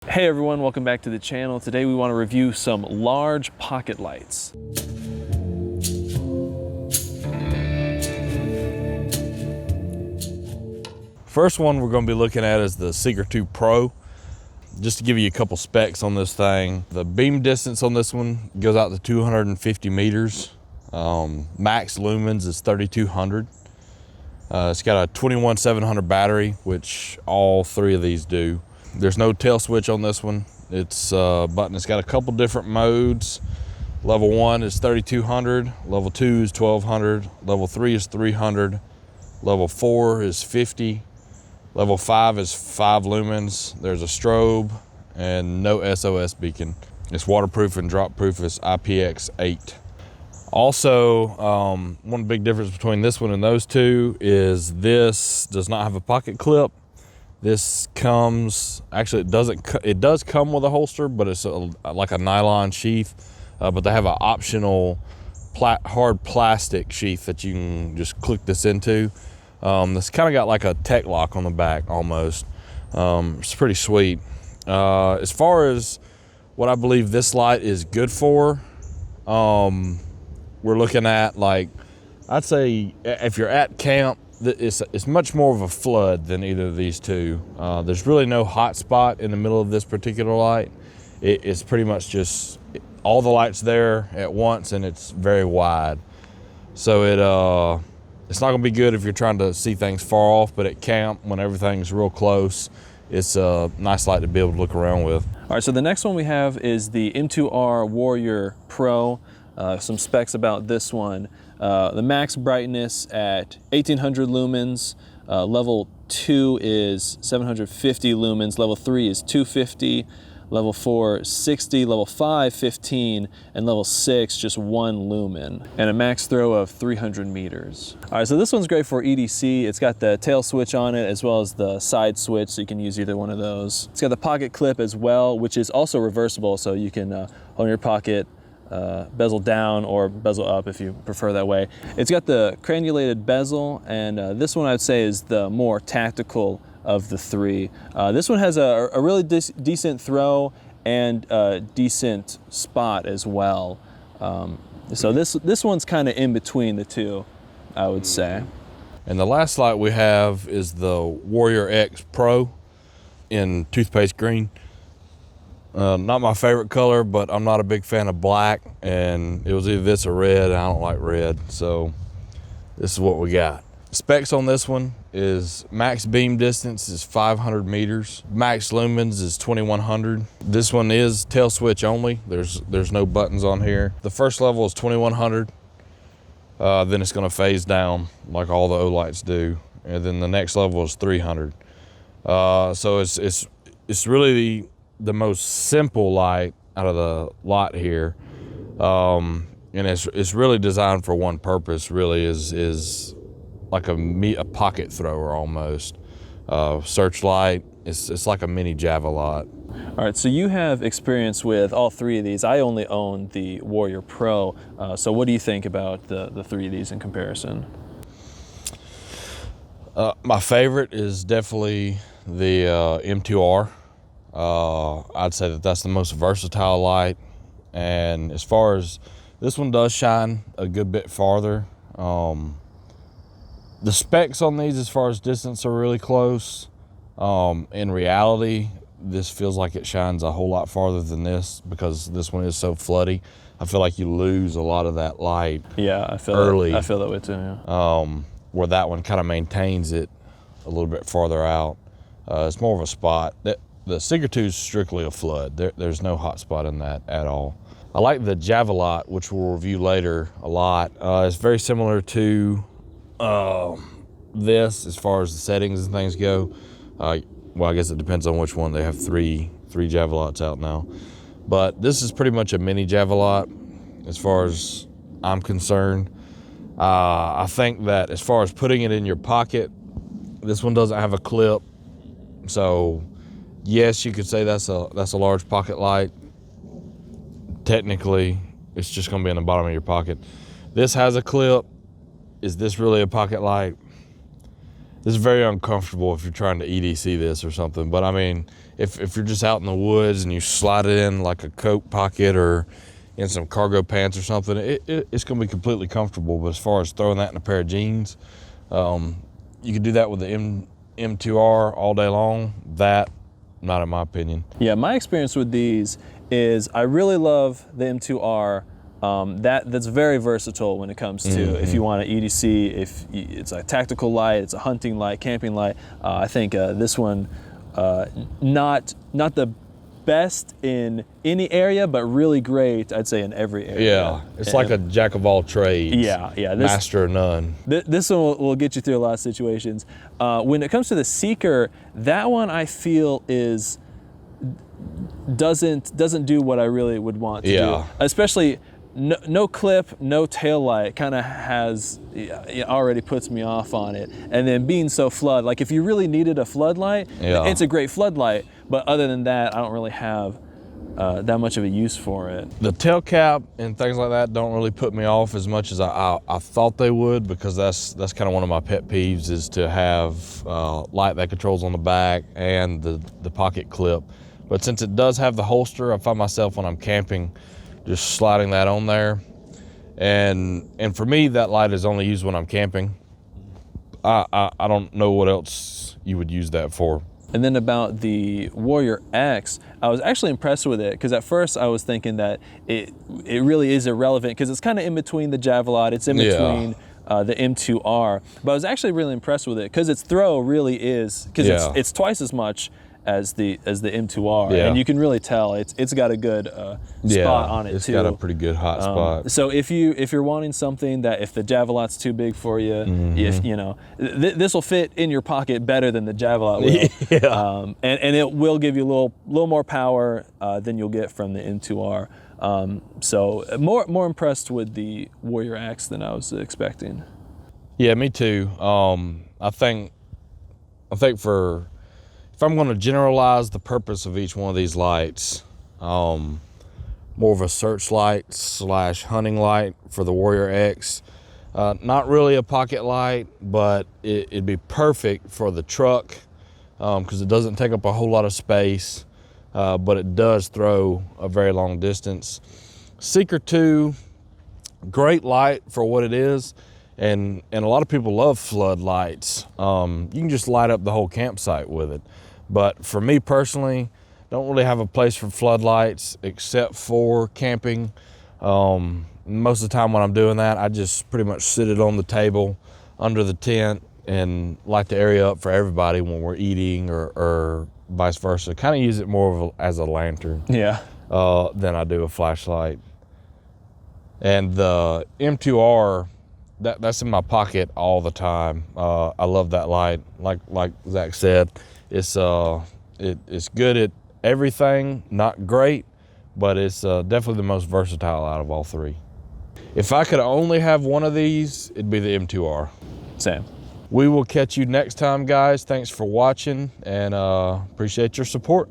Hey everyone, welcome back to the channel. Today we want to review some large pocket lights. First one we're going to be looking at is the Seeker 2 Pro. Just to give you a couple specs on this thing, the beam distance on this one goes out to 250 meters. Max lumens is 3200. It's got a 21700 battery, which all three of these do. There's no tail switch on this one. It's button. It's got a couple different modes. Level 1 is 3200, level 2 is 1200, level 3 is 300, level 4 is 50, level 5 is 5 lumens. There's a strobe and no SOS beacon. It's waterproof and drop proof. It's IPX8. Also, one big difference between this one and those two is this does not have a pocket clip. This comes, actually it does come with a holster, but it's like a nylon sheath, but they have an optional hard plastic sheath that you can just click this into. This kind of got like a tech lock on the back almost. It's pretty sweet. As far as what I believe this light is good for, we're looking at, like, I'd say if you're at camp, it's much more of a flood than either of these two. There's really no hot spot in the middle of this particular light. It's pretty much just all the lights there at once, and it's very wide. So it's not gonna be good if you're trying to see things far off, but at camp, when everything's real close, it's a nice light to be able to look around with. All right, so the next one we have is the M2R Warrior Pro. Some specs about this one. The max brightness at 1800 lumens, level 2 is 750 lumens, level 3 is 250, level 4 60, level 5 15, and level 6 just 1 lumen, and a max throw of 300 meters. All right, so this one's great for EDC. It's got the tail switch on it as well as the side switch, so you can use either one of those. It's got the pocket clip as well, which is also reversible, so you can hold in your pocket, bezel down or bezel up if you prefer that way. It's got the crenulated bezel, and this one I'd say is the more tactical of the three. This one has a really decent throw and a decent spot as well. So this one's kind of in between the two, I would say. And the last light we have is the Warrior X Pro in toothpaste green. Not my favorite color, but I'm not a big fan of black, and it was either this or red, and I don't like red, so this is what we got. Specs on this one is max beam distance is 500 meters, max lumens is 2100. This one is tail switch only. There's no buttons on here. The first level is 2100, then it's gonna phase down like all the O-lights do, and then the next level is 300. So it's really the most simple light out of the lot here, and it's really designed for one purpose. Really is like a pocket thrower almost. Searchlight. It's like a mini Javelot. All right, so you have experience with all three of these. I only own the Warrior Pro. So what do you think about the three of these in comparison? My favorite is definitely the M2R. I'd say that's the most versatile light, and as far as this one does shine a good bit farther. The specs on these as far as distance are really close. In reality, this feels like it shines a whole lot farther than this because this one is so floody. I feel like you lose a lot of that light. Yeah, I feel early. I feel that way too. Yeah. Where that one kind of maintains it a little bit farther out. It's more of a spot. The Seeker 2 is strictly a flood. There's no hot spot in that at all. I like the Javelot, which we'll review later, a lot. It's very similar to this as far as the settings and things go. Well, I guess it depends on which one. They have three Javelots out now. But this is pretty much a mini Javelot as far as I'm concerned. I think that as far as putting it in your pocket, this one doesn't have a clip. So yes, you could say that's a large pocket light. Technically, it's just gonna be in the bottom of your pocket. This has a clip. Is this really a pocket light? This is very uncomfortable if you're trying to EDC this or something. But I mean, if you're just out in the woods and you slide it in like a coat pocket or in some cargo pants or something, it's gonna be completely comfortable. But as far as throwing that in a pair of jeans, you can do that with the M2R all day long. That, not in my opinion. Yeah, my experience with these is I really love the M2R. That's very versatile when it comes to if you want to EDC, if it's a tactical light, it's a hunting light, camping light. I think this one, not the best in any area, but really great, I'd say, in every area. Yeah, it's like a jack of all trades. Yeah. Master of none. This one will get you through a lot of situations. When it comes to the Seeker, that one I feel doesn't do what I really would want to do. Especially no clip, no tail light, kind of it already puts me off on it. And then being so flood, like if you really needed a floodlight, it's a great floodlight. But other than that, I don't really have that much of a use for it. The tail cap and things like that don't really put me off as much as I thought they would, because that's kind of one of my pet peeves, is to have light that controls on the back and the pocket clip. But since it does have the holster, I find myself when I'm camping just sliding that on there. And for me, that light is only used when I'm camping. I don't know what else you would use that for. And then about the Warrior X, I was actually impressed with it, because at first I was thinking that it really is irrelevant, because it's kind of in between the Javelot, it's in between the M2R. But I was actually really impressed with it, because its throw really is, because it's twice as much as the M2R, and you can really tell it's got a good spot on it too. It's got a pretty good hot spot. So if you're wanting something that, if the Javelot's too big for you, if you know, this will fit in your pocket better than the Javelot will. And it will give you a little more power than you'll get from the M2R. So more impressed with the Warrior X than I was expecting. Yeah, me too. I think if I'm going to generalize the purpose of each one of these lights, more of a searchlight / hunting light for the Warrior X. Not really a pocket light, but it'd be perfect for the truck, because it doesn't take up a whole lot of space, but it does throw a very long distance. Seeker 2, great light for what it is. And a lot of people love floodlights. You can just light up the whole campsite with it. But for me personally, don't really have a place for floodlights except for camping. Most of the time when I'm doing that, I just pretty much sit it on the table under the tent and light the area up for everybody when we're eating, or vice versa. Kind of use it more as a lantern than I do a flashlight. And the M2R, that's in my pocket all the time. I love that light. Like Zach said, it's good at everything. Not great, but it's definitely the most versatile out of all three. If I could only have one of these, it'd be the M2R. Same. We will catch you next time, guys. Thanks for watching, and appreciate your support.